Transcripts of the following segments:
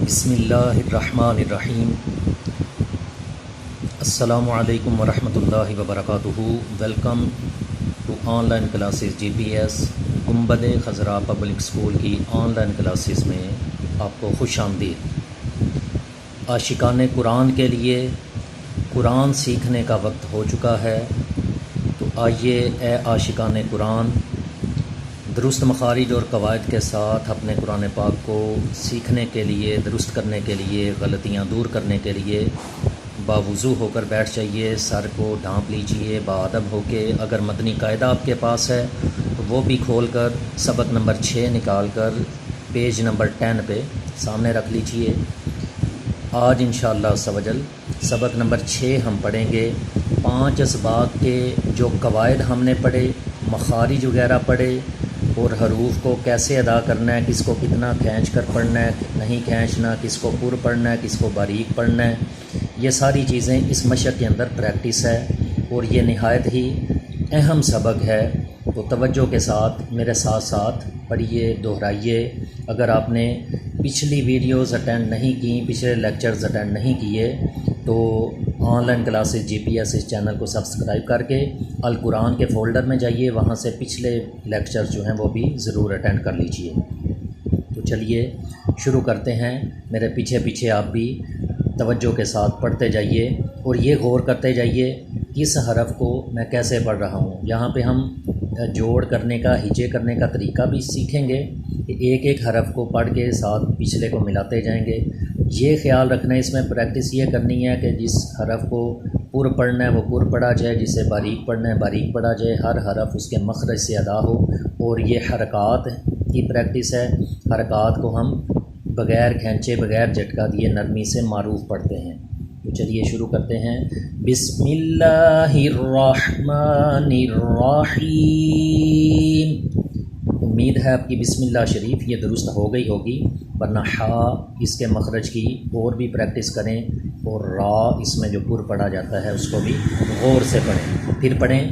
بسم اللہ الرحمن الرحیم۔ السلام علیکم ورحمۃ اللہ وبرکاتہ۔ Welcome to online classes G P S Gumbad Khazra public school کی آن لائن کلاسز میں آپ کو خوش آمدید۔ عاشقان قرآن کے لیے قرآن سیکھنے کا وقت ہو چکا ہے، تو آئیے اے عاشقان قرآن درست مخارج اور قواعد کے ساتھ اپنے قرآن پاک کو سیکھنے کے لیے، درست کرنے کے لیے، غلطیاں دور کرنے کے لیے باوضو ہو کر بیٹھ جائیے، سر کو ڈھانپ لیجئے باادب ہو کے۔ اگر مدنی قاعدہ آپ کے پاس ہے تو وہ بھی کھول کر سبق نمبر 6 نکال کر پیج نمبر 10 پہ سامنے رکھ لیجئے۔ آج انشاءاللہ سوجل سبق نمبر 6 ہم پڑھیں گے۔ 5 اسباق کے جو قواعد ہم نے پڑھے، مخارج وغیرہ پڑھے، اور حروف کو کیسے ادا کرنا ہے، کس کو کتنا کھینچ کر پڑھنا ہے، نہیں کھینچنا، کس کو پر پڑھنا ہے، کس کو باریک پڑھنا ہے، یہ ساری چیزیں اس مشق کے اندر پریکٹس ہے، اور یہ نہایت ہی اہم سبق ہے۔ تو توجہ کے ساتھ میرے ساتھ ساتھ پڑھیے، دہرائیے۔ اگر آپ نے پچھلی ویڈیوز اٹینڈ نہیں کی، پچھلے لیکچرز اٹینڈ نہیں کیے، تو online classes G P S اس چینل کو سبسکرائب کر کے القرآن کے فولڈر میں جائیے، وہاں سے پچھلے لیکچرز جو ہیں وہ بھی ضرور اٹینڈ کر لیجئے۔ تو چلیے شروع کرتے ہیں۔ میرے پیچھے پیچھے آپ بھی توجہ کے ساتھ پڑھتے جائیے، اور یہ غور کرتے جائیے کس حرف کو میں کیسے پڑھ رہا ہوں۔ یہاں پہ ہم جوڑ کرنے کا، ہجے کرنے کا طریقہ بھی سیکھیں گے کہ ایک ایک حرف کو پڑھ کے ساتھ پچھلے کو ملاتے جائیں گے۔ یہ خیال رکھنا ہے، اس میں پریکٹس یہ کرنی ہے کہ جس حرف کو پر پڑھنا ہے وہ پر پڑھا جائے، جسے باریک پڑھنا ہے باریک پڑھا جائے، ہر حرف اس کے مخرج سے ادا ہو۔ اور یہ حرکات کی پریکٹس ہے، حرکات کو ہم بغیر کھینچے، بغیر جھٹکا دیے نرمی سے معروف پڑھتے ہیں۔ تو چلیے شروع کرتے ہیں۔ بسم اللہ الرحمن الرحیم۔ امید ہے آپ کی بسم اللہ شریف یہ درست ہو گئی ہوگی، ورنہ ہا اس کے مخرج کی اور بھی پریکٹس کریں، اور را اس میں جو پر پڑھا جاتا ہے اس کو بھی غور سے پڑھیں۔ پھر پڑھیں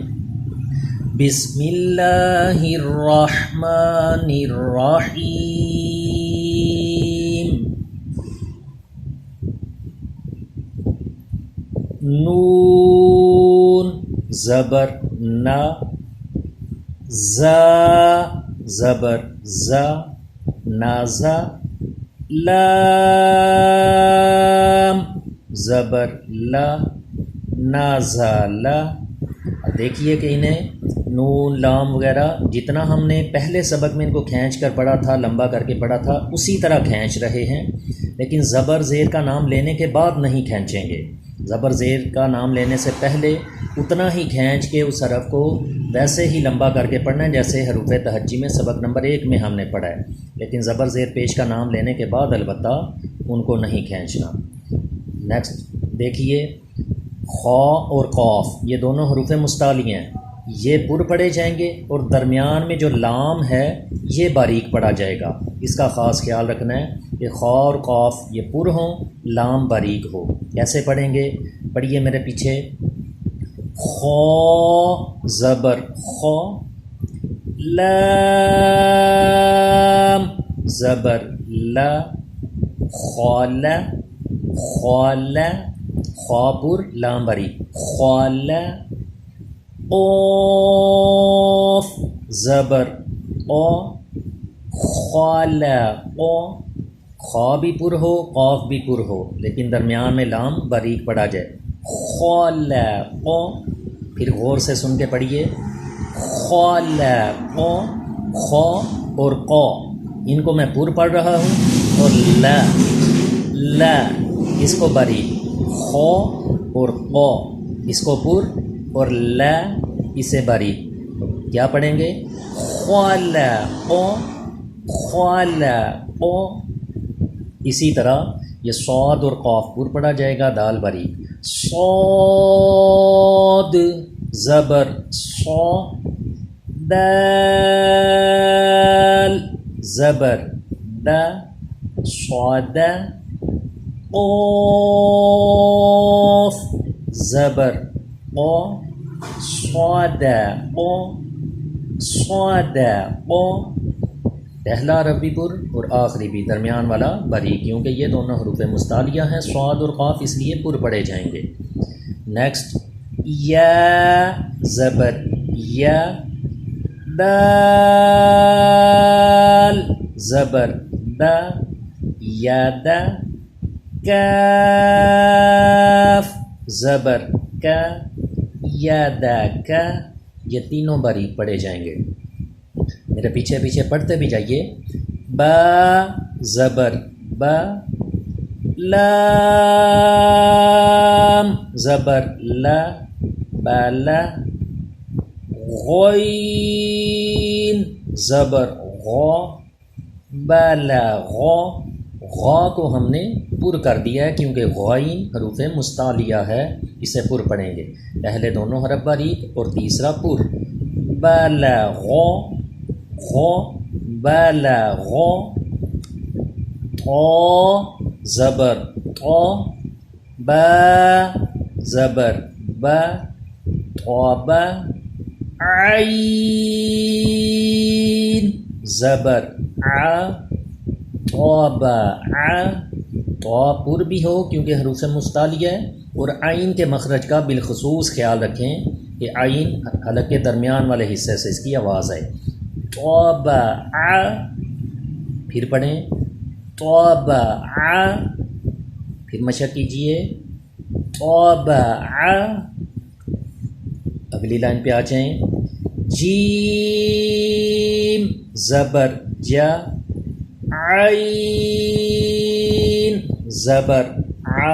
بسم اللہ الرحمن الرحیم۔ نون زبر نا، زا زبر زا، نازا، لام زبر لا، نازالا۔ دیکھیے کہ انہیں نون لام وغیرہ جتنا ہم نے پہلے سبق میں ان کو کھینچ کر پڑھا تھا، لمبا کر کے پڑھا تھا، اسی طرح کھینچ رہے ہیں، لیکن زبر زیر کا نام لینے کے بعد نہیں کھینچیں گے۔ زبر زیر کا نام لینے سے پہلے اتنا ہی کھینچ کے اس حرف کو ویسے ہی لمبا کر کے پڑھنا ہے جیسے حروف تہجی میں سبق نمبر 1 میں ہم نے پڑھا ہے، لیکن زبر زیر پیش کا نام لینے کے بعد البتہ ان کو نہیں کھینچنا۔ نیکسٹ دیکھیے، خا اور قاف یہ دونوں حروف مستعلی ہیں، یہ پر پڑھے جائیں گے، اور درمیان میں جو لام ہے یہ باریک پڑھا جائے گا۔ اس کا خاص خیال رکھنا ہے کہ خا اور قاف یہ پر ہوں، لام باریک ہو۔ کیسے پڑھیں گے؟ پڑھیے میرے پیچھے۔ خا زبر خا، لام زبر لا، خال خال، خا پر لام باریک، خال، قاف زبر قا، خال قا، خا بھی پر ہو قاف بھی پر ہو، لیکن درمیان میں لام باریک پڑھا جائے، خال قا۔ پھر غور سے سن کے پڑھیے، خال قا، خا اور قا ان کو میں پر پڑھ رہا ہوں، اور لا لا اس کو باریک، خا اور قا اس کو پر، اور لا اسے باریک۔ کیا پڑھیں گے؟ خال قا، خال قا۔ اسی طرح یہ صاد اور قاف پر پڑھا جائے گا، دال باریک، صاد زبر صا، دال زبر دا، صاد، قاف زبر قا، صاد قا، صاد قا۔ پہلا عربی پر اور آخری بھی درمیان والا باریک، کیونکہ یہ دونوں حروف مستعلیہ ہیں، صاد اور قاف اس لیے پر پڑھے جائیں گے۔ نیکسٹ یا زبر یا، دال زبر دا یا دا، کاف زبر کا یا دا کا، یہ تینوں باریک پڑھے جائیں گے۔ میرے پیچھے پیچھے پڑھتے بھی جائیے۔ با زبر با، لام زبر لا بالا، غین زبر غو بالا غو، غا کو ہم نے پر کر دیا ہے کیونکہ غائن حروف مستعلیہ ہے، اسے پر پڑھیں گے۔ پہلے دونوں حرف باریک اور تیسرا پر۔ بالا غو غو بالا غو، تو زبر تو، با زبر با توبہ، عین زبر ع توبہ ع، تو پر بھی ہو کیونکہ حروف مستعلیہ ہے، اور عین کے مخرج کا بالخصوص خیال رکھیں کہ عین حلق کے درمیان والے حصے سے اس کی آواز آئے۔ توبہ ع، پھر پڑھیں توبہ ع، پھر مشق کیجئے توبہ ع۔ اگلی لائن پہ آ جائیں۔ جیم زبر جا، عین زبر ع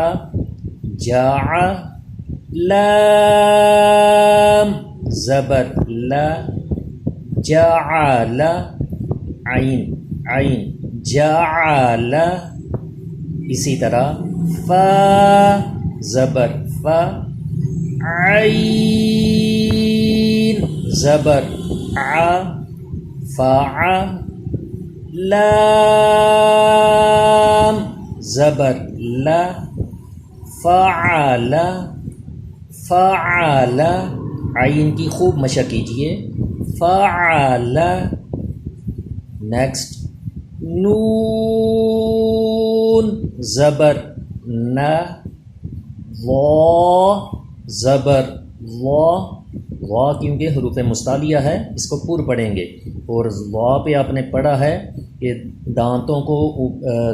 جاع، لام زبر لا جعل، عین عین جعل، اسی طرح فا زبر فا، عین زبر ع فاع، لام زبر لا فعل فعل، عین کی خوب مشق کیجئے، فعل۔ نیکسٹ نون زبر نہ، وا زبر وا، وا کیونکہ حروف مستعلیہ ہے اس کو پر پڑھیں گے، اور وا پہ آپ نے پڑھا ہے کہ دانتوں کو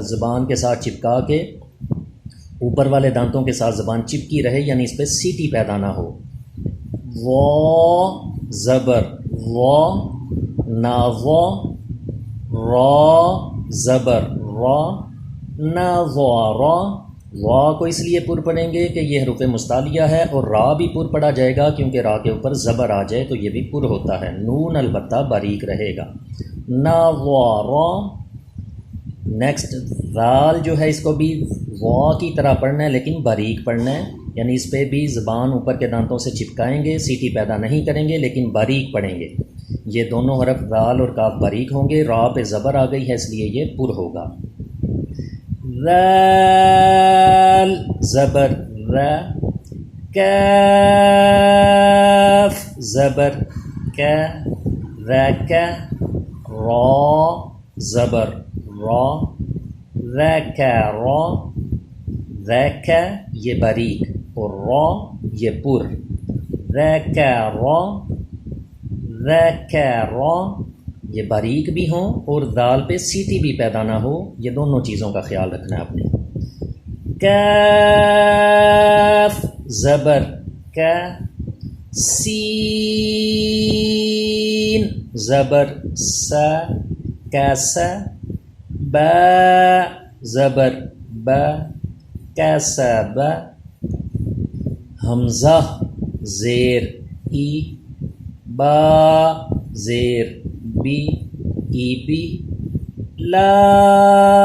زبان کے ساتھ چپکا کے اوپر والے دانتوں کے ساتھ زبان چپکی رہے، یعنی اس پہ سیٹی پیدا نہ ہو۔ وا زبر وا نا وا، را زبر را نا وا را، وا کو اس لیے پر پڑھیں گے کہ یہ حروف مستعلیہ ہے، اور را بھی پر پڑھا جائے گا کیونکہ را کے اوپر زبر آ جائے تو یہ بھی پر ہوتا ہے۔ نون البتہ باریک رہے گا، نا وا را۔ نیکسٹ ذال جو ہے اس کو بھی وا کی طرح پڑھنا ہے لیکن باریک پڑھنا ہے، یعنی اس پہ بھی زبان اوپر کے دانتوں سے چپکائیں گے، سیٹی پیدا نہیں کریں گے لیکن باریک پڑھیں گے۔ یہ دونوں حرف ذال اور کاف باریک ہوں گے، را پہ زبر آ گئی ہے اس لیے یہ پر ہوگا۔ ذال زبر را، کاف زبر کا ذاکا، را زبر را ذاکا را، ذاکا یہ باریک اور را یہ پر، ذاکا را ذاکا را، یہ باریک بھی ہوں اور دال پہ سیٹی بھی پیدا نہ ہو، یہ دونوں چیزوں کا خیال رکھنا ہے آپ نے۔ کاف زبر کا، سین زبر سا کاسا، با زبر با کاسبا، حمزہ زیر ای، با زیر بی ای بی،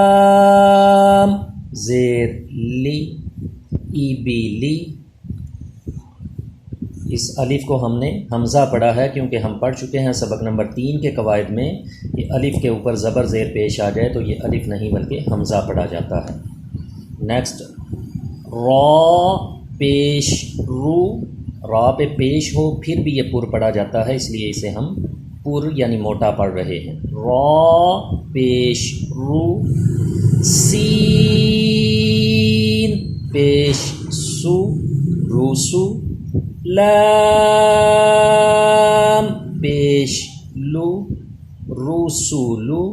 لام زیر لی ای بی لی۔ اس الف کو ہم نے حمزہ پڑھا ہے کیونکہ ہم پڑھ چکے ہیں سبق نمبر 3 کے قواعد میں کہ الف کے اوپر زبر زیر پیش آ جائے تو یہ الف نہیں بلکہ حمزہ پڑھا جاتا ہے۔ نیکسٹ را پیش رو، را پہ پیش ہو پھر بھی یہ پر پڑھا جاتا ہے، اس لیے اسے ہم پر یعنی موٹا پڑھ رہے ہیں۔ را پیش رو، سین پیش سو روسو، لام پیش لو روسولو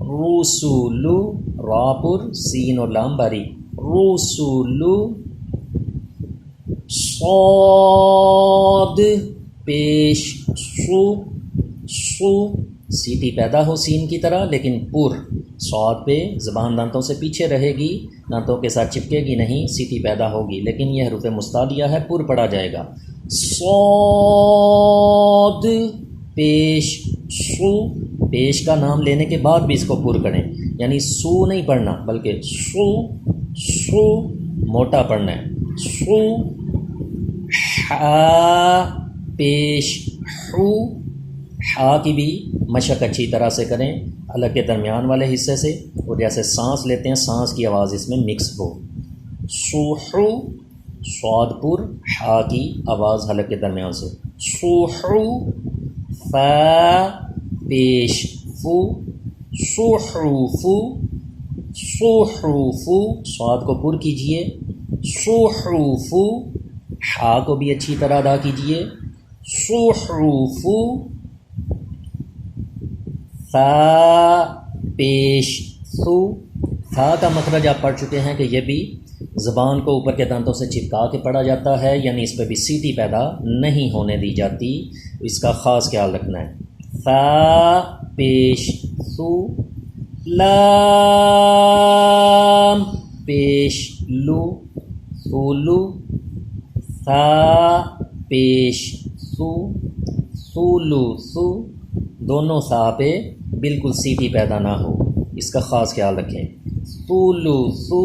روسولو، را پر سین اور لام باری، روسولو، صاد پیش سو سو، سیٹی پیدا ہو سین کی طرح لیکن پر، صاد پہ زبان دانتوں سے پیچھے رہے گی، دانتوں کے ساتھ چپکے گی نہیں، سیٹی پیدا ہوگی لیکن یہ حروف مستعلیہ ہے، پر پڑا جائے گا، صاد پیش سو، پیش کا نام لینے کے بعد بھی اس کو پر کریں، یعنی سو نہیں پڑھنا بلکہ سو سو موٹا پڑھنا ہے، سو، حا پیش حو، حا کی بھی مشق اچھی طرح سے کریں حلق کے درمیان والے حصے سے، اور جیسے سانس لیتے ہیں سانس کی آواز اس میں مکس ہو، سوحو، صاد پر، حا کی آواز حلق کے درمیان سے، سوحو، فا پیش فو، سوحروفو سوحروفو، صاد کو پر کیجئے، سوحروفو، حا کو بھی اچھی طرح ادا کیجئے، سوحروفو، فا پیش ثو، فا کا مخرج آپ پڑھ چکے ہیں کہ یہ بھی زبان کو اوپر کے دانتوں سے چپکا کے پڑھا جاتا ہے، یعنی اس پہ بھی سیٹی پیدا نہیں ہونے دی جاتی، اس کا خاص خیال رکھنا ہے، فا پیش ثو، لام پیش لو ثولو، ثا پیش ثو ثولو ثو، دونوں ثا پہ بالکل سیٹی پیدا نہ ہو، اس کا خاص خیال رکھیں، ثولو ثو۔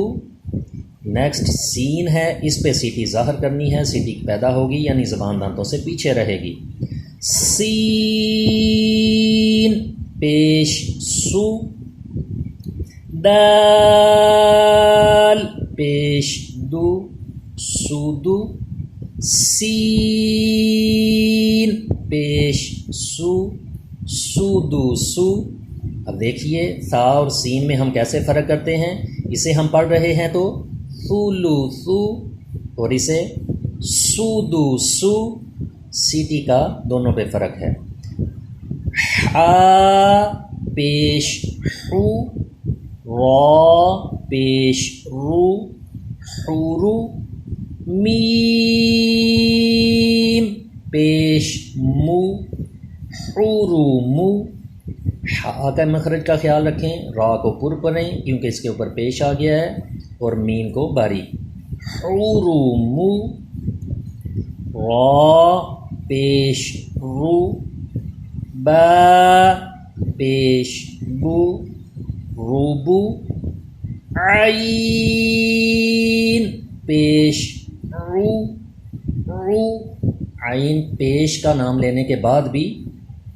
نیکسٹ سین ہے، اس پہ سیٹی ظاہر کرنی ہے، سیٹی پیدا ہوگی یعنی زبان دانتوں سے پیچھے رہے گی، سین پیش سو، دال پیش دو سودو، سین پیش سو سودو سو۔ اب دیکھیے سا اور سین میں ہم کیسے فرق کرتے ہیں، اسے ہم پڑھ رہے ہیں تو ثولو ثو، اور اسے سودو سو، سیٹی کا دونوں پہ فرق ہے، حا پیش حو، را پیش رو حورو، میم پیش مو حورو مو، حا کا مخرج کا خیال رکھیں، را کو پر پڑھیں کیونکہ اس کے اوپر پیش آ گیا ہے، اور میم کو باریک، حورو مو، را پیش رو، با پیش بو روبو، عین پیش رو رو، عین پیش کا نام لینے کے بعد بھی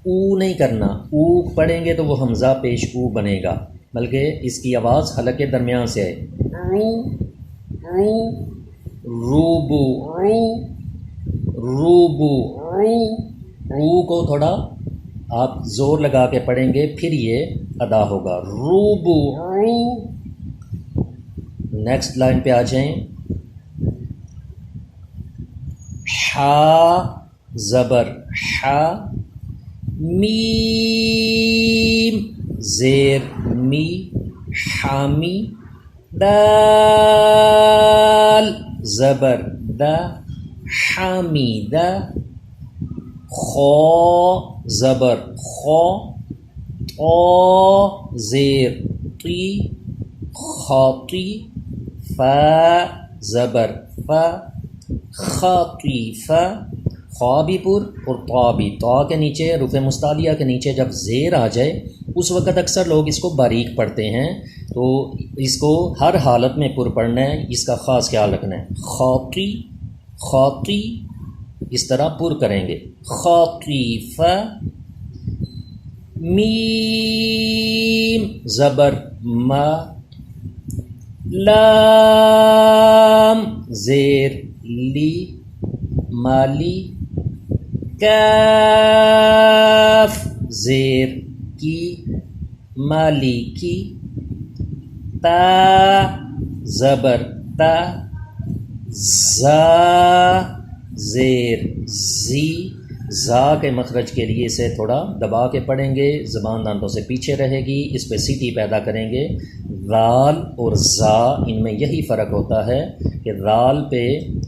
او نہیں کرنا، او پڑھیں گے تو وہ حمزہ پیش او بنے گا، بلکہ اس کی آواز حلق کے درمیان سے ہے، رو رو، روبو رو روبو رو، رو کو تھوڑا آپ زور لگا کے پڑھیں گے پھر یہ ادا ہوگا، روبو رو۔ نیکسٹ لائن پہ آ جائیں، حا زبر حا، میم زیر می حامی، دال زبر دا حامیدہ، خا زبر خا، طا زیر طی خاطی، فا زبر فا خاطیفہ، خا بھی پر اور طا بھی، طا کے نیچے حروف مستعلیہ کے نیچے جب زیر آ جائے اس وقت اکثر لوگ اس کو باریک پڑھتے ہیں، تو اس کو ہر حالت میں پر پڑھنا ہے، اس کا خاص خیال رکھنا ہے، خاطی خاطی اس طرح پر کریں گے، خاطیفہ، میم زبر ما، لام زیر لی مالی، کاف زیر کی مالکی، تا زبر تا، زا زیر زی، زا کے مخرج کے لیے اسے تھوڑا دبا کے پڑھیں گے، زبان دانتوں سے پیچھے رہے گی، اس پہ سیٹی پیدا کریں گے۔ رال اور زا، ان میں یہی فرق ہوتا ہے کہ رال پہ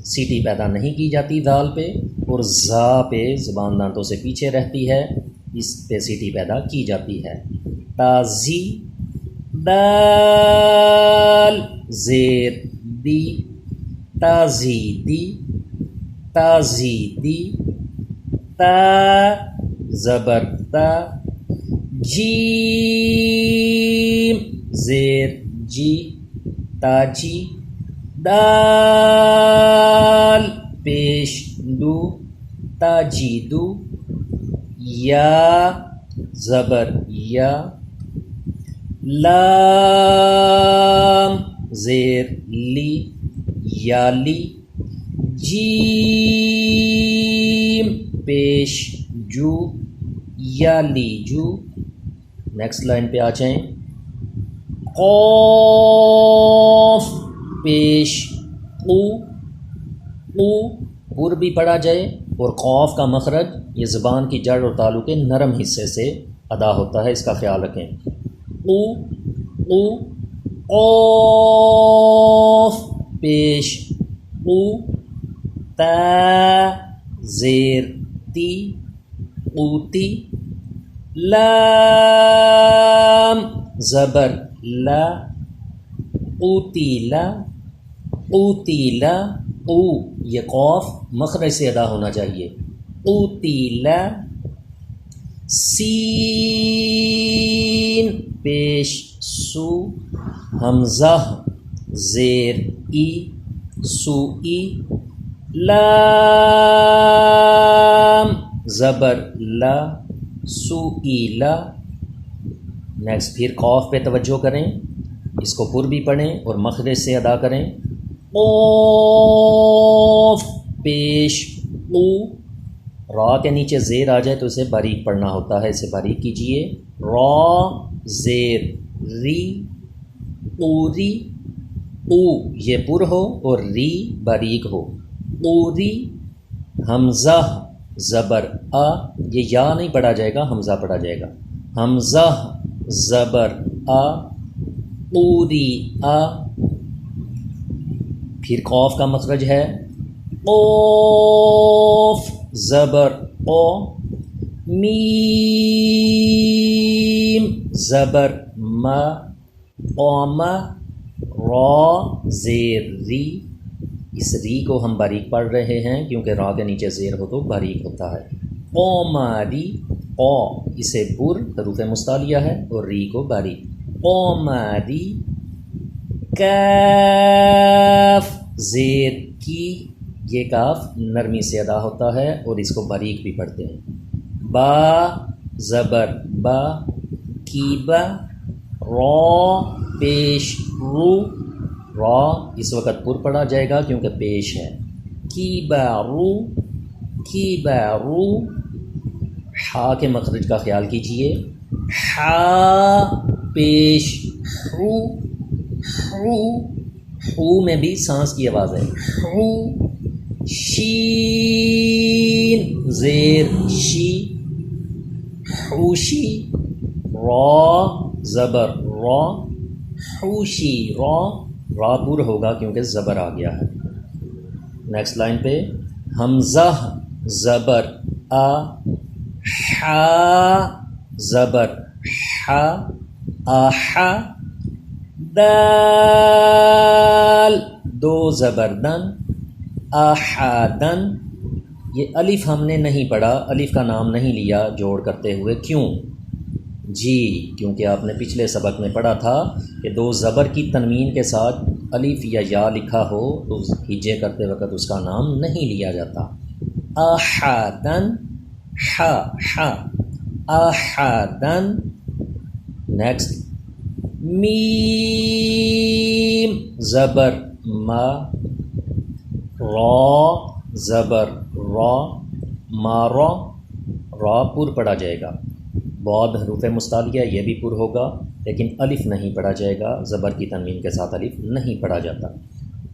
سیٹی پیدا نہیں کی جاتی دال پہ، اور زا پہ زبان دانتوں سے پیچھے رہتی ہے، اس پہ سیٹی پیدا کی جاتی ہے۔ تازی، دال زیر دی، تازیدی، تازیدی، تا زبر تا، جیم زیر جی، تاجی، دال پیش دو، تاجیدو، یا زبر یا، لام زیر لی، یالی، جیم پیش جو، یالی جو۔ نیکسٹ لائن پہ آ جائیں۔ قوف پیش قو، قو پر بھی پڑھا جائے، اور قوف کا مخرج یہ زبان کی جڑ اور تالو کے نرم حصے سے ادا ہوتا ہے، اس کا خیال رکھیں۔ قو، قو، قوف پیش قو، تا زیر تی، قوتی، لام زبر لا، قوتیلا، قوتیلا، قو یہ قوف مخرج سے ادا ہونا چاہیے، قوتیلا، سین پیش سو، حمزہ زیر ای، سوئی، لام زبر لا، سوئیلا۔ نیکسٹ پھر قوف پہ توجہ کریں، اس کو پر بھی پڑھیں اور مخرج سے ادا کریں۔ قوف پیش قو، را کے نیچے زیر آ جائے تو اسے باریک پڑھنا ہوتا ہے، اسے باریک کیجئے۔ را زیر ری، قوری، قو یہ پر ہو اور ری باریک ہو، قوری، حمزہ زبر آ، یہ یا نہیں پڑھا جائے گا، حمزہ پڑھا جائے گا، حمزہ زبر آ، قوری آ۔ پھر قوف کا مخرج ہے قوف زبر قو، میم زبر ما، قوم، را زیر ری، اس ری کو ہم باریک پڑھ رہے ہیں کیونکہ را کے نیچے زیر ہو تو باریک ہوتا ہے۔ قوماری، قو اسے پر حروف مستعلیہ ہے اور ری کو باریک، قوماری، کاف زیر کی، یہ کاف نرمی سے ادا ہوتا ہے اور اس کو باریک بھی پڑھتے ہیں۔ با زبر با، کی با، را پیش رو، را اس وقت پر پڑھا جائے گا کیونکہ پیش ہے، کی با رو، کی با رو۔ ہا کے مخرج کا خیال کیجئے، ہا پیش رو، رو، رو میں بھی سانس کی آواز ہے، رو، شین زیر شی، حوشی، را زبر را، حوشی را، را پر ہوگا کیونکہ زبر آ گیا ہے۔ نیکسٹ لائن پہ حمزہ زبر آ، حا زبر حا، آحا، دال دو زبر دن، آحادن۔ یہ الف ہم نے نہیں پڑھا، الف کا نام نہیں لیا جوڑ کرتے ہوئے، کیوں؟ جی کیونکہ آپ نے پچھلے سبق میں پڑھا تھا کہ دو زبر کی تنوین کے ساتھ الف یا لکھا ہو تو ہجے کرتے وقت اس کا نام نہیں لیا جاتا۔ آحادن، حا حا، آحادن۔ نیکسٹ میم زبر ما، را زبر را، مارا، را پر پڑھا جائے گا، بعد حروف مستعلیہ یہ بھی پر ہوگا، لیکن الف نہیں پڑھا جائے گا، زبر کی تنوین کے ساتھ الف نہیں پڑھا جاتا۔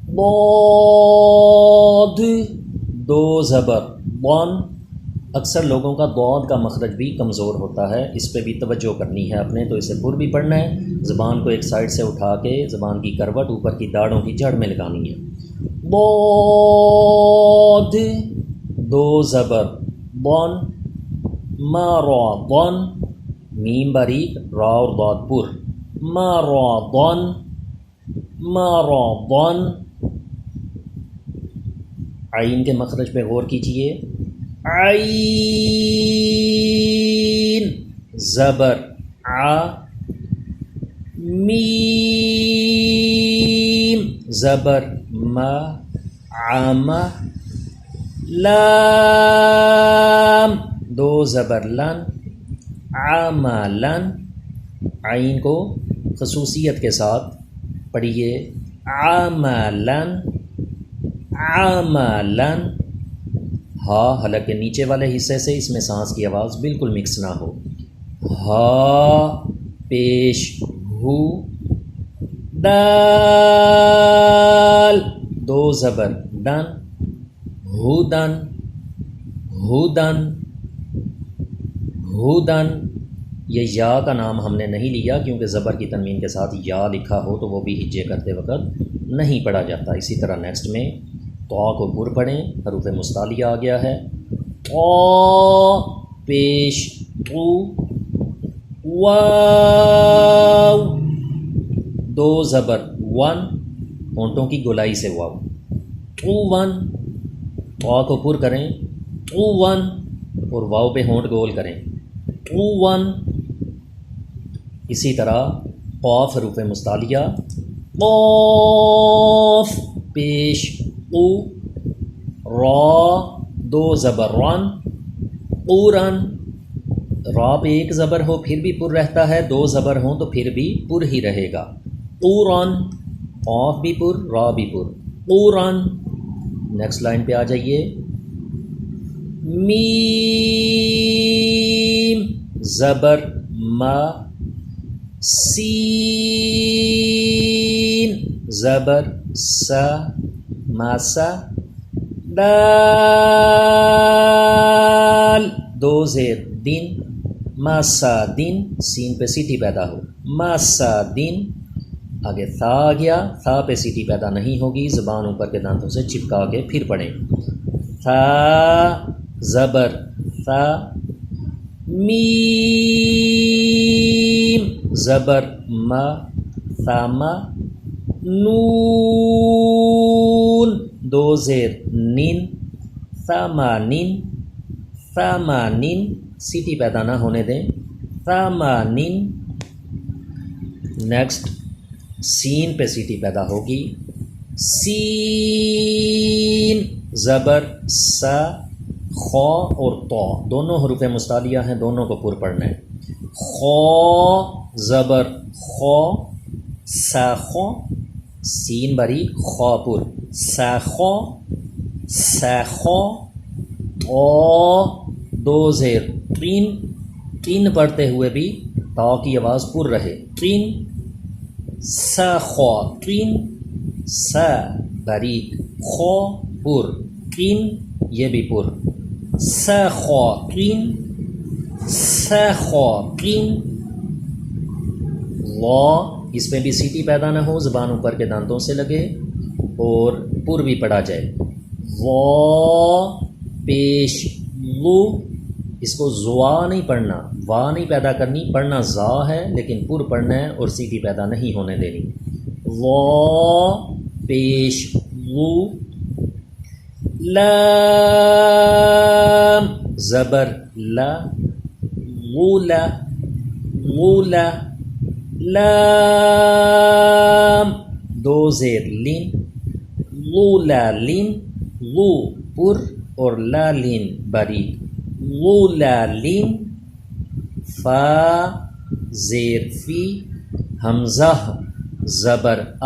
ضاد، دو زبر ضن، اکثر لوگوں کا ضاد کا مخرج بھی کمزور ہوتا ہے، اس پہ بھی توجہ کرنی ہے اپنے، تو اسے پر بھی پڑھنا ہے، زبان کو ایک سائڈ سے اٹھا کے زبان کی کروٹ اوپر کی داڑھوں کی جڑ میں لگانی ہے۔ ضاد، دو زبر ضن، مرضن، میم باریک، را اور ضاد پر، مرضن، مرضن۔ عین کے مخرج پہ غور کیجئے، عین، زبر ع، میم، زبر م، عم، لام، دو زبر لن، عملن۔ عین کو خصوصیت کے ساتھ پڑھیے، عملن، عملن۔ ہا حلق کے نیچے والے حصے سے اس میں سانس کی آواز بالکل مکس نہ ہو۔ ہا پیش ہو، دال، دو زبر دن، ہودن، ہودن، ہودن۔ یہ یا کا نام ہم نے نہیں لیا کیونکہ زبر کی تنوین کے ساتھ یا لکھا ہو تو وہ بھی ہجے کرتے وقت نہیں پڑھا جاتا۔ اسی طرح نیکسٹ میں طا کو پر پڑھیں، حروف مستعلیہ آ گیا ہے، طا پیش طو، واو، دو زبر ون، ہونٹوں کی گولائی سے واو، طو ون، طا کو پر کریں، طو ون، اور واو پہ ہونٹ گول کریں، طو ون۔ اسی طرح قاف حروف مستعلیہ، قاف پیش قو، را، دو زبر رن، قورن، را پہ ایک زبر ہو پھر بھی پر رہتا ہے، دو زبر ہوں تو پھر بھی پر ہی رہے گا، قورن، قاف بھی پر، را بھی پر، قورن۔ نیکسٹ لائن پہ آ جائیے، میم، زبر ما، سین، زبر سا، ماسا، دال، دو زیر دن، ماسا دن، سین پہ سیٹی پیدا ہو، ماسا دن۔ آگے تھا آ گیا، تھا پہ سیٹی پیدا نہیں ہوگی، زبان اوپر کے دانتوں سے چپکا کے پھر پڑھیں، تھا، زبر تھا، میم، زبر ما، ثما، نون، دو زیر نین، ثمانین، ثمانین، سیٹی پیدا نہ ہونے دیں، ثمانین۔ نیکسٹ سین پہ سیٹی پیدا ہوگی، سین، زبر سا، خا اور طا، دونوں حروف مستعلیہ ہیں، دونوں کو پر پڑھنا ہے، خا، زبر خا، ساخا، سین باریک، خا پر، ساخا، ساخا، طا، دو زیر تین، تین پڑھتے ہوئے بھی تا کی آواز پر رہے، تین، ساخا، تین، سا باریک، خا پر، تین، یہ بھی پر، ساخاطین، ساخاطین۔ وا، اس میں بھی سیٹی پیدا نہ ہو، زبان اوپر کے دانتوں سے لگے اور پر بھی پڑھا جائے، وا پیش لو، اس کو زوا نہیں پڑھنا، وا نہیں پیدا کرنی، پڑھنا زا ہے لیکن پر پڑھنا ہے اور سیٹی پیدا نہیں ہونے دینی، وا پیش لو، لام، زبر لا، غولا، غولا، لام، دو زیر لین، غولا لین، غو پر اور لا لین باریک، غولا لین، فا زیر فی، حمزہ زبر آ،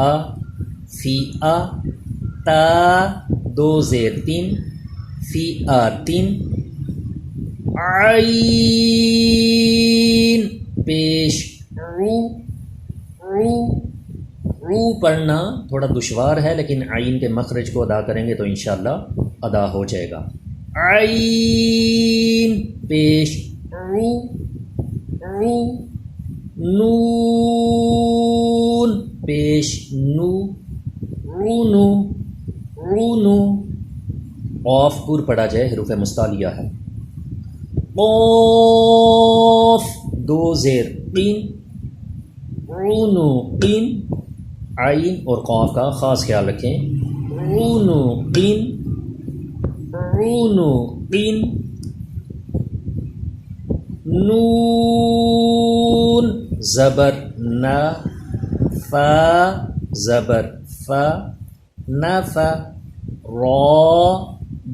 فی آ، تا، دو زیر تین، فی آ تین، عین پیش رو، رو رو پڑھنا تھوڑا دشوار ہے، لیکن عین کے مخرج کو ادا کریں گے تو انشاءاللہ ادا ہو جائے گا۔ عین پیش رو، رو نون پیش نو، رونو، رونو قاف پر پڑھا جائے، حروف مستعلیہ ہے۔ قاف دو زیر قین، رونو قین، عین اور قاف کا خاص خیال رکھیں، رونو قین، رونو قین، نون زبر نا، فا زبر فا، نفا، را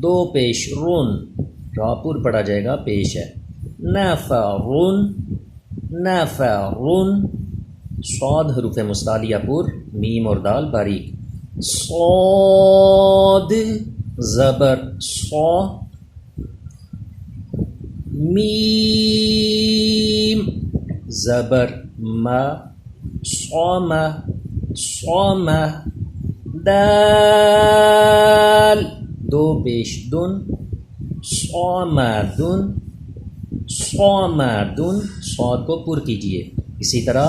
دو پیش رون، را پر پڑھا جائے گا، پیش ہے، نفرن، نفرن، صاد حروف مستعلیہ پر، میم اور دال باریک، صاد زبر صا، میم زبر ما، صام، صام، دال دو پیش دن، صامدن، صامدن، صاد کو پر کیجئے۔ اسی طرح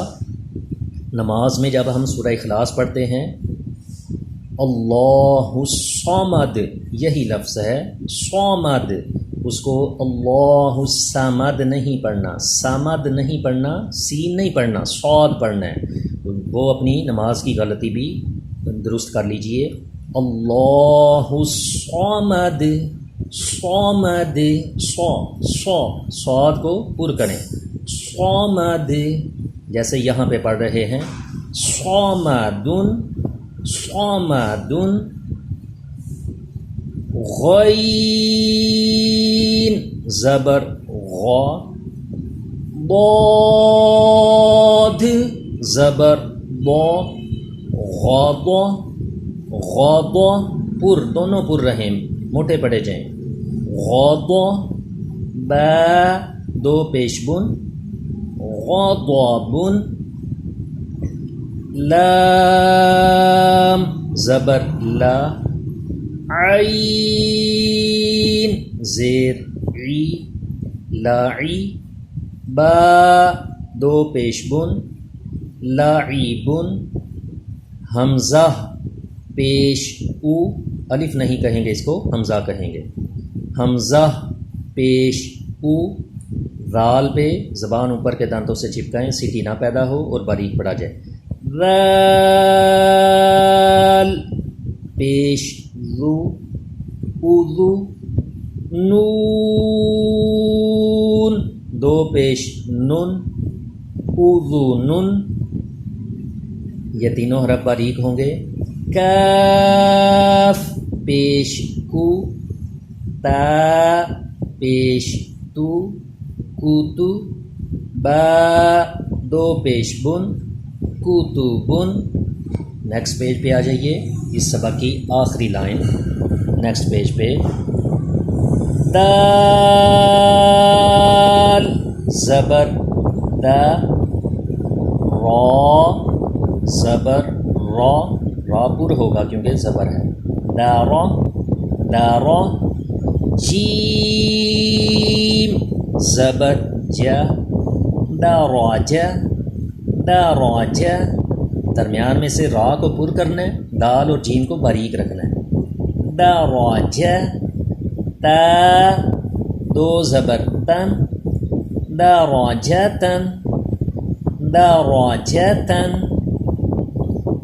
نماز میں جب ہم سورہ اخلاص پڑھتے ہیں، اللہ الصمد یہی لفظ ہے، صمد، اس کو اللہ الصمد نہیں پڑھنا، صمد نہیں پڑھنا، سین نہیں پڑھنا، صاد پڑھنا ہے۔ وہ اپنی نماز کی غلطی بھی درست کر لیجئے، اللہ الصمد، صمد، صاد کو پر کریں، صمد، جیسے یہاں پہ پڑھ رہے ہیں، صامدن، صامدن، غین زبر غا، ضاد زبر ضا، غاضا، غاضا پر دونوں پر رہیں، موٹے پڑے جائیں، غاضا، با دو پیش بن، غضبن، لام زبر لا، عین زیر عی، لاعی، با دو پیش بن، لاعبن، حمزہ پیش او، الف نہیں کہیں گے، اس کو حمزہ کہیں گے، حمزہ پیش او، ذال پہ زبان اوپر کے دانتوں سے چپکائیں، سیٹی نہ پیدا ہو اور باریک پڑا جائے، ذال پیش ذو، اوذو، نون دو پیش نن، اوذنن، یہ تینوں حرف باریک ہوں گے، کاف پیش کو، تا پیش تو، کوتو، با دو پیش بن، کوتوبن۔ نیکسٹ پیج پہ آ جائیے، اس سبق کی آخری لائن نیکسٹ پیج پہ، دال زبر دا، را زبر را، را پر ہوگا کیونکہ زبر ہے، دارا، دارا، جیم زبر جا، داراجا، داراجا، درمیان میں سے را کو پر کرنا ہے، دال اور جیم کو باریک رکھنا ہے، داراجا، تا دو زبر تن، داراجتن، داراجتن،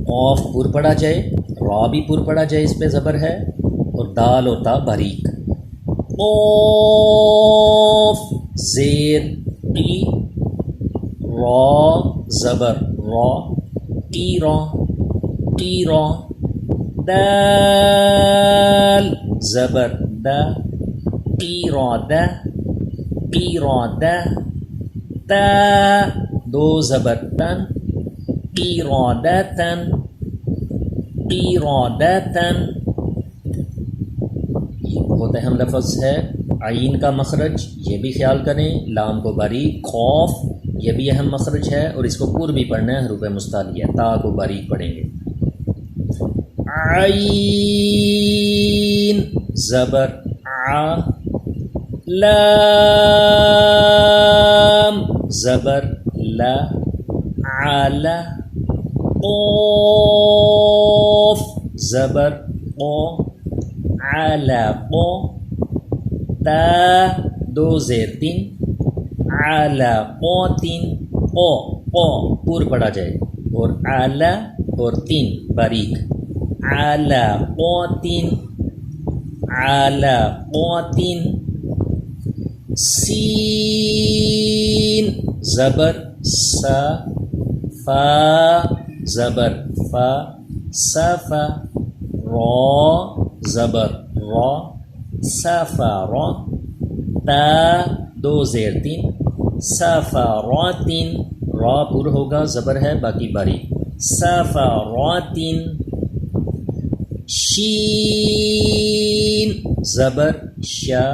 قاف پر پڑھا جائے، را بھی پر پڑھا جائے، اس پہ زبر ہے، اور دال اور تا باریک، قاف زیر قی، را زبر را، قیرا، قیرا، دال زبر دا، قیرادہ، قیرادہ، تا دو زبر تن، قیرادتن، قیرادتن، بہت اہم لفظ ہے، عین کا مخرج یہ بھی خیال کریں، لام کو باریک، خوف یہ بھی اہم مخرج ہے اور اس کو پر بھی پڑھنا ہے، حروف مستعلیہ، تا کو باریک پڑھیں گے۔ عین زبر ع، لام زبر لا، عل، قاف زبر قو، علق، تا دو زیر تین، علقات، قو قو پور پڑا جائے اور عل اور تین باریک، علقات، علقات، سین زبر سا، فا زبر فا، صفا، را زبر را، سفر، تا دو زیر تین، سفرات، را پر ہوگا زبر ہے باقی باریک، سفرات، شین زبر شا،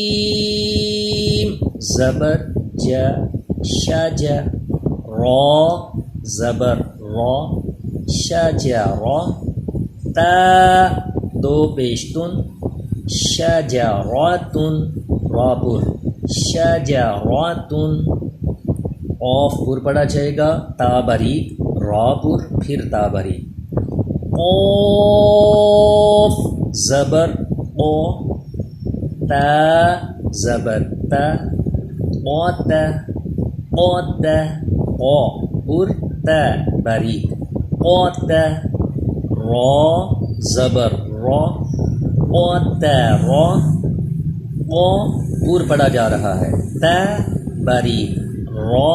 جیم زبر جا، شجا، را زبر را، شجرا، تا دو پیشتن، شجراتن، را پر، شجراتن، قاف پر پڑا جائے گا، تا باریک، را پر، پھر تا باریک، قاف زبر قو، تا زبر تا، قوت، قوت، قو پر، تا باریک، قوت، را زبر را، قوت را، قو پر پڑا جا رہا ہے، تا باریک، را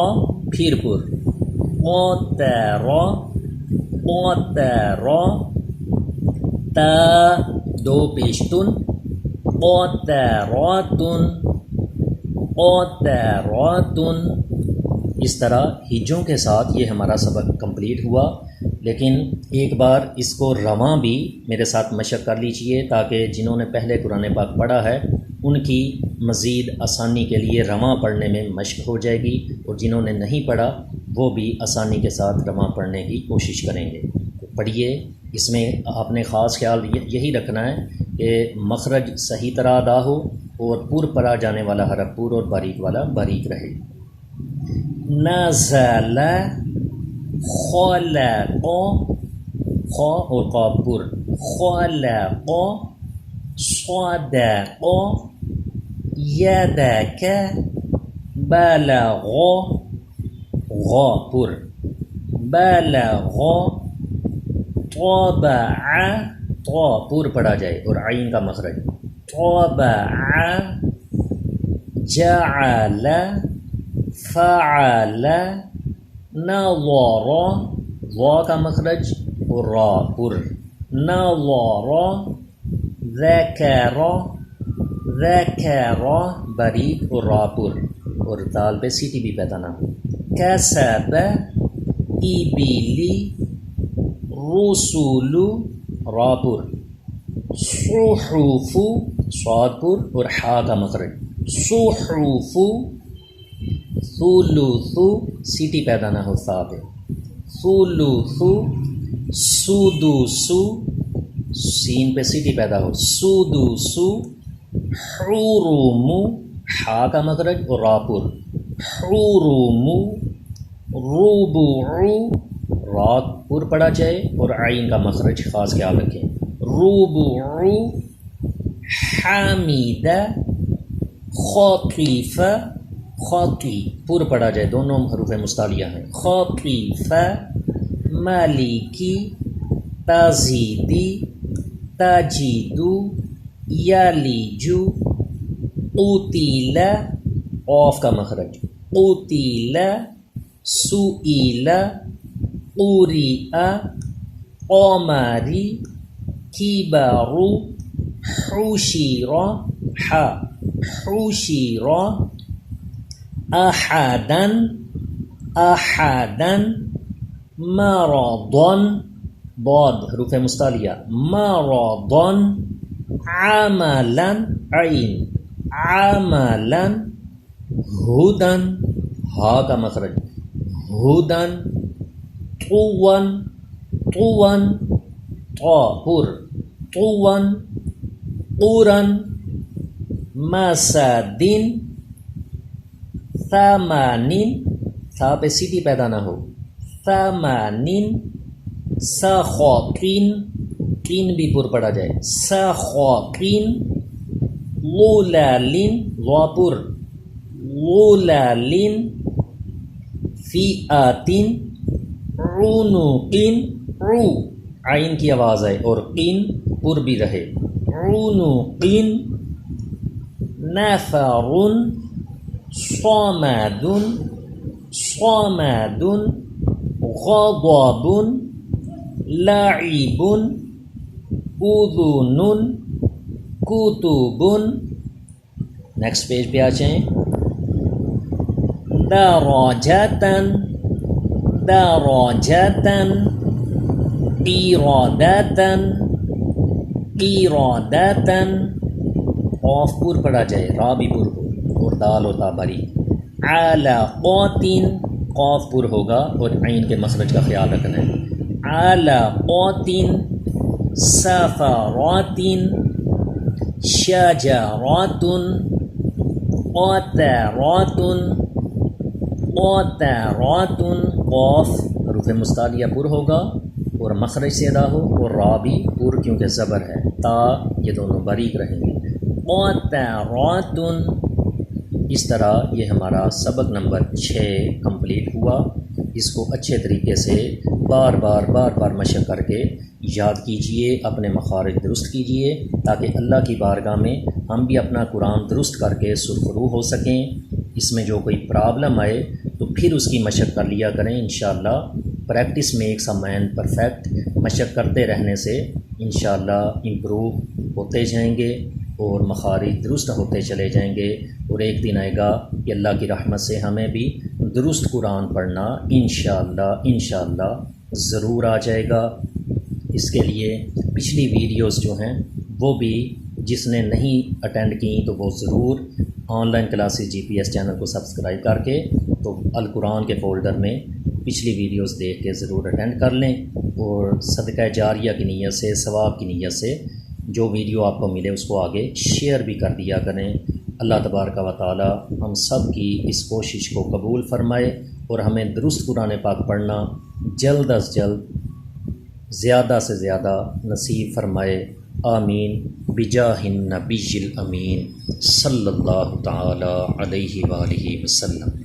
پھر پر، قوت را، قوت را، تا دو پیشتن، قوت راتن، قوت راتن۔ اس طرح ہجوں کے ساتھ یہ ہمارا سبق کمپلیٹ ہوا، لیکن ایک بار اس کو رواں بھی میرے ساتھ مشق کر لیجئے تاکہ جنہوں نے پہلے قرآن پاک پڑھا ہے ان کی مزید آسانی کے لیے رواں پڑھنے میں مشق ہو جائے گی، اور جنہوں نے نہیں پڑھا وہ بھی آسانی کے ساتھ رواں پڑھنے کی کوشش کریں گے۔ تو پڑھیے، اس میں آپ نے خاص خیال یہی رکھنا ہے کہ مخرج صحیح طرح ادا ہو اور پر پڑا جانے والا حرف پر اور باریک والا باریک رہے۔ نزل، خلق، خا اور قاف پر، خلق، صدق، یدک، بلغ، غا پر، بلغ، طبع، طا پر پڑا جائے اور عین کا مخرج، طبع، جعل، فعل، نظر، وا کا مخرج اور را پر، نظر، ذکر، ذکر باریک اور را پر، اور دال پہ سیٹی بھی پیدا نہ ہو، کسب، ابلی، رسول، را پر، صحف، صاد پر اور حا کا مخرج، صحف، ثلث، سیٹی پیدا نہ ہو صا پہ، ثلث، سدس، سین پہ سیٹی پیدا ہو، سدس، حرم، حا کا مخرج اور را پر، حرم، ربع، را پر پڑا جائے اور عین کا مخرج خاص خیال رکھیں، ربع، حامد، خطیف، خطی پر پڑا جائے، دونوں حروف مستعلیہ ہیں، خطیف، مالکی، تزیدی، تجیدو، یلیجو، قتیل، قاف کا مخرج، قتیل، سئیل، قریء، قمری، کبر، حشر، حشر، احدا، احدا، مرضا، ضاد حروف مستعلیہ، مرضا، عملا عین عملا ہدن ہا کا مخرج ہدن طون طون طا پر طون قرن مسدن ثمانین تھا پہ سیدھی پیدا نہ ہو ثمانین سخاقین قین بھی پر پڑا جائے سخاقین غلالین غاپر غلالین فئاتین عنقین عو عین کی آواز ہے اور قین پر بھی رہے عنقین نفر صمد صمد غضب لعب اذن کتب نیکسٹ پیج پہ آ جائیں دراجتن دراجتن قیرادتن قیرادتن قاف پر پڑھا جائے را بھی پر ہو اور دال ہوتا بری علقاتن قاف پر ہوگا اور عین کے مخرج کا خیال رکھنا ہے علقاتن سفراتن شجراتن قطراتن قطراتن قاف حروف مستعلیہ پر ہوگا اور مخرج سے ادا ہو اور را بھی پر کیونکہ زبر ہے تا یہ دونوں باریک رہیں گے قطراتن اس طرح یہ ہمارا سبق نمبر 6 کمپلیٹ ہوا اس کو اچھے طریقے سے بار بار مشق کر کے یاد کیجئے اپنے مخارج درست کیجئے تاکہ اللہ کی بارگاہ میں ہم بھی اپنا قرآن درست کر کے سرخرو ہو سکیں اس میں جو کوئی پرابلم آئے تو پھر اس کی مشق کر لیا کریں انشاءاللہ practice makes a man perfect مشق کرتے رہنے سے انشاءاللہ امپروو ہوتے جائیں گے اور مخارج درست ہوتے چلے جائیں گے اور ایک دن آئے گا کہ اللہ کی رحمت سے ہمیں بھی درست قرآن پڑھنا انشاءاللہ ضرور آ جائے گا اس کے لیے پچھلی ویڈیوز جو ہیں وہ بھی جس نے نہیں اٹینڈ کی تو وہ ضرور on line classes GPS channel کو سبسکرائب کر کے تو القرآن کے فولڈر میں پچھلی ویڈیوز دیکھ کے ضرور اٹینڈ کر لیں اور صدقہ جاریہ کی نیت سے ثواب کی نیت سے جو ویڈیو آپ کو ملے اس کو آگے شیئر بھی کر دیا کریں اللہ تبارک و تعالی ہم سب کی اس کوشش کو قبول فرمائے اور ہمیں درست قرآن پاک پڑھنا جلد از جلد زیادہ سے زیادہ نصیب فرمائے آمین بجاہ النبی الامین صلی اللہ تعالی علیہ وآلہ وسلم